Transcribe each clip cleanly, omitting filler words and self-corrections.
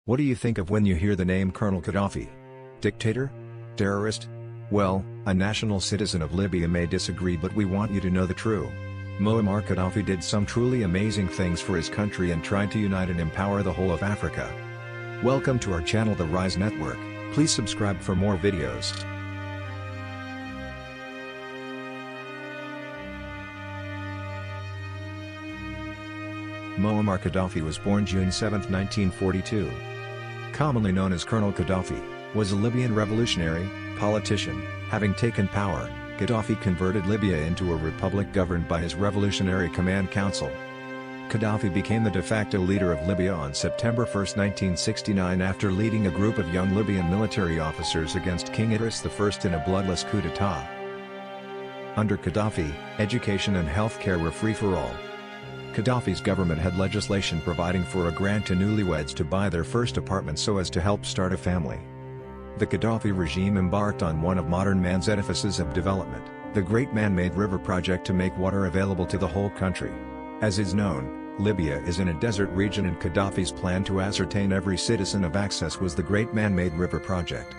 What do you think of when you hear the name Colonel Gaddafi? Dictator? Terrorist? Well, a national citizen of Libya may disagree, but we want you to know the truth. Muammar Gaddafi did some truly amazing things for his country and tried to unite and empower the whole of Africa. Welcome to our channel, The Rise Network. Please subscribe for more videos. Muammar Gaddafi was born June 7, 1942. Commonly known as Colonel Gaddafi, was a Libyan revolutionary, politician. Having taken power, Gaddafi converted Libya into a republic governed by his Revolutionary Command Council. Gaddafi became the de facto leader of Libya on September 1, 1969 after leading a group of young Libyan military officers against King Idris I in a bloodless coup d'état. Under Gaddafi, education and healthcare were free for all. Gaddafi's government had legislation providing for a grant to newlyweds to buy their first apartment so as to help start a family. The Gaddafi regime embarked on one of modern man's edifices of development, the Great Man-Made River Project, to make water available to the whole country. As is known, Libya is in a desert region, and Gaddafi's plan to ascertain every citizen of access was the Great Man-Made River Project.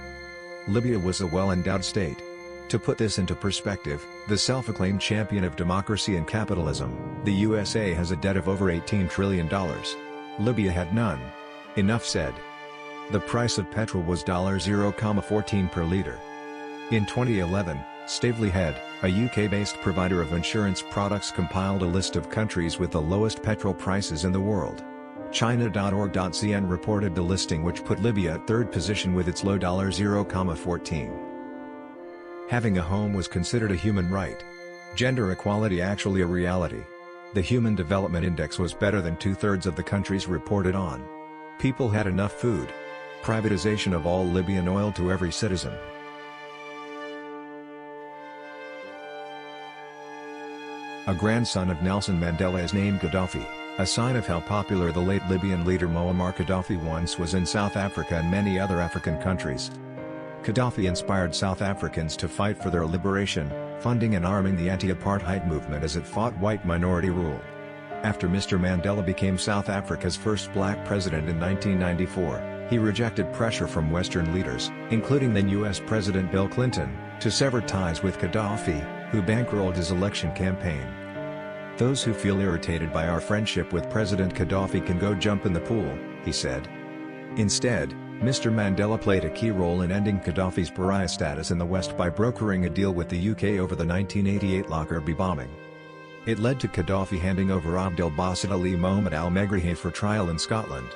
Libya was a well-endowed state. To put this into perspective, the self-acclaimed champion of democracy and capitalism, the USA, has a debt of over $18 trillion. Libya had none. Enough said. The price of petrol was $0.14 per liter. In 2011, Stavely Head, a UK-based provider of insurance products, compiled a list of countries with the lowest petrol prices in the world. China.org.cn reported the listing, which put Libya at third position with its low $0.14. Having a home was considered a human right. Gender equality actually a reality. The Human Development Index was better than two-thirds of the countries reported on. People had enough food. Privatization of all Libyan oil to every citizen. A grandson of Nelson Mandela is named Gaddafi, a sign of how popular the late Libyan leader Muammar Gaddafi once was in South Africa and many other African countries. Gaddafi inspired South Africans to fight for their liberation, funding and arming the anti-apartheid movement as it fought white minority rule. After Mr. Mandela became South Africa's first black president in 1994, he rejected pressure from Western leaders, including then US President Bill Clinton, to sever ties with Gaddafi, who bankrolled his election campaign. "Those who feel irritated by our friendship with President Gaddafi can go jump in the pool," he said. Instead, Mr. Mandela played a key role in ending Gaddafi's pariah status in the West by brokering a deal with the UK over the 1988 Lockerbie bombing. It led to Gaddafi handing over Abdel Basit Ali Mohamed al-Megrahi for trial in Scotland.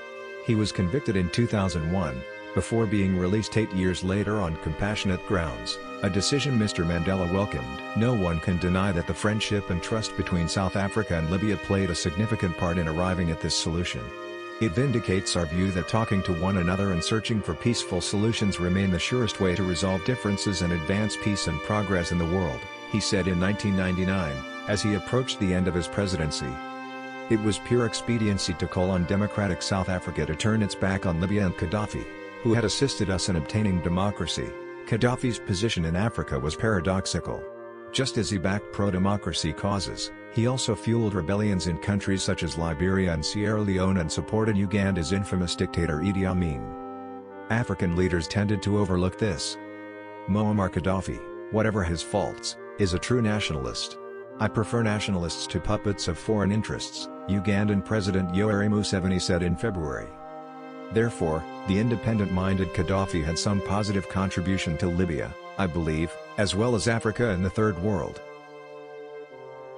He was convicted in 2001, before being released 8 years later on compassionate grounds, a decision Mr. Mandela welcomed. No one can deny that the friendship and trust between South Africa and Libya played a significant part in arriving at this solution. It vindicates our view that talking to one another and searching for peaceful solutions remain the surest way to resolve differences and advance peace and progress in the world, he said in 1999, as he approached the end of his presidency. It was pure expediency to call on democratic South Africa to turn its back on Libya and Gaddafi, who had assisted us in obtaining democracy. Gaddafi's position in Africa was paradoxical. Just as he backed pro-democracy causes, he also fueled rebellions in countries such as Liberia and Sierra Leone and supported Uganda's infamous dictator Idi Amin. African leaders tended to overlook this. Muammar Gaddafi, whatever his faults, is a true nationalist. "I prefer nationalists to puppets of foreign interests," Ugandan President Yoweri Museveni said in February. Therefore, the independent-minded Gaddafi had some positive contribution to Libya, I believe, as well as Africa and the Third World.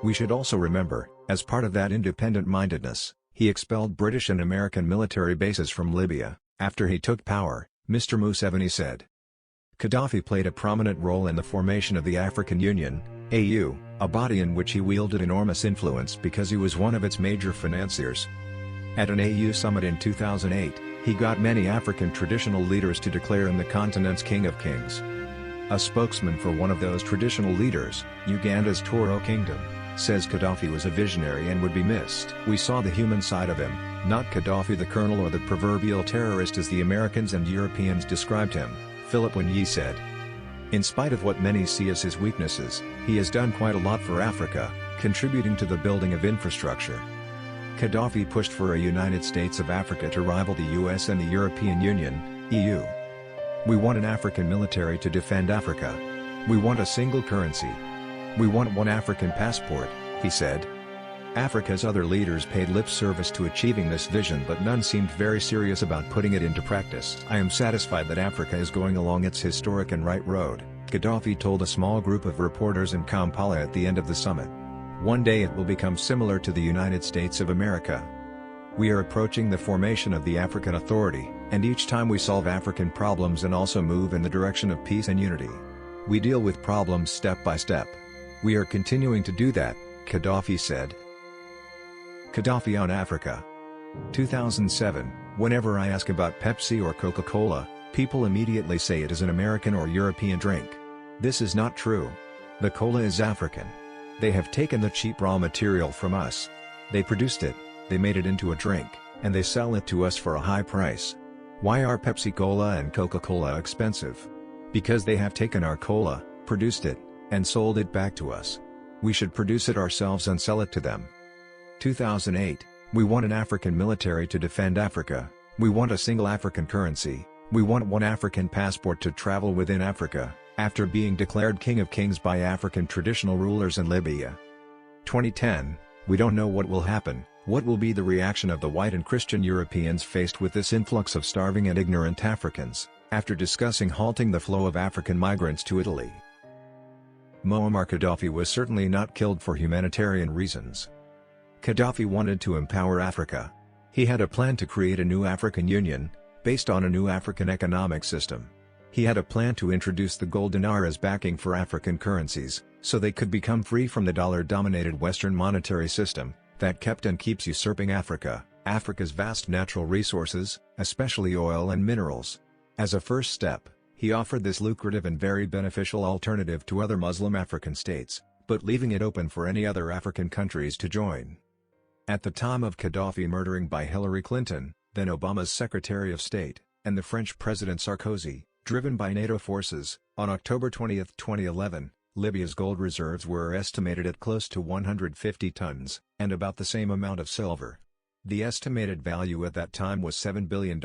We should also remember, as part of that independent-mindedness, he expelled British and American military bases from Libya, after he took power, Mr. Museveni said. Gaddafi played a prominent role in the formation of the African Union, AU, a body in which he wielded enormous influence because he was one of its major financiers. At an AU summit in 2008, he got many African traditional leaders to declare him the continent's King of Kings. A spokesman for one of those traditional leaders, Uganda's Toro Kingdom, says Gaddafi was a visionary and would be missed. "We saw the human side of him, not Gaddafi the colonel or the proverbial terrorist as the Americans and Europeans described him," Philip Wanyee said. In spite of what many see as his weaknesses, he has done quite a lot for Africa, contributing to the building of infrastructure. Gaddafi pushed for a United States of Africa to rival the US and the European Union, EU. We want an African military to defend Africa. We want a single currency. We want one African passport, he said. Africa's other leaders paid lip service to achieving this vision, but none seemed very serious about putting it into practice. I am satisfied that Africa is going along its historic and right road, Gaddafi told a small group of reporters in Kampala at the end of the summit. One day it will become similar to the United States of America. We are approaching the formation of the African Authority, and each time we solve African problems and also move in the direction of peace and unity. We deal with problems step by step. We are continuing to do that, Gaddafi said. Gaddafi on Africa. 2007, whenever I ask about Pepsi or Coca-Cola, people immediately say it is an American or European drink. This is not true. The cola is African. They have taken the cheap raw material from us. They produced it, they made it into a drink, and they sell it to us for a high price. Why are Pepsi Cola and Coca-Cola expensive? Because they have taken our cola, produced it, and sold it back to us. We should produce it ourselves and sell it to them. 2008, we want an African military to defend Africa, we want a single African currency, we want one African passport to travel within Africa, after being declared King of Kings by African traditional rulers in Libya. 2010, we don't know what will happen, what will be the reaction of the white and Christian Europeans faced with this influx of starving and ignorant Africans, after discussing halting the flow of African migrants to Italy. Muammar Gaddafi was certainly not killed for humanitarian reasons. Gaddafi wanted to empower Africa. He had a plan to create a new African Union, based on a new African economic system. He had a plan to introduce the gold dinar as backing for African currencies, so they could become free from the dollar-dominated Western monetary system, that kept and keeps usurping Africa's vast natural resources, especially oil and minerals. As a first step, he offered this lucrative and very beneficial alternative to other Muslim African states, but leaving it open for any other African countries to join. At the time of Gaddafi murdering by Hillary Clinton, then Obama's Secretary of State, and the French President Sarkozy, driven by NATO forces, on October 20, 2011, Libya's gold reserves were estimated at close to 150 tons, and about the same amount of silver. The estimated value at that time was $7 billion.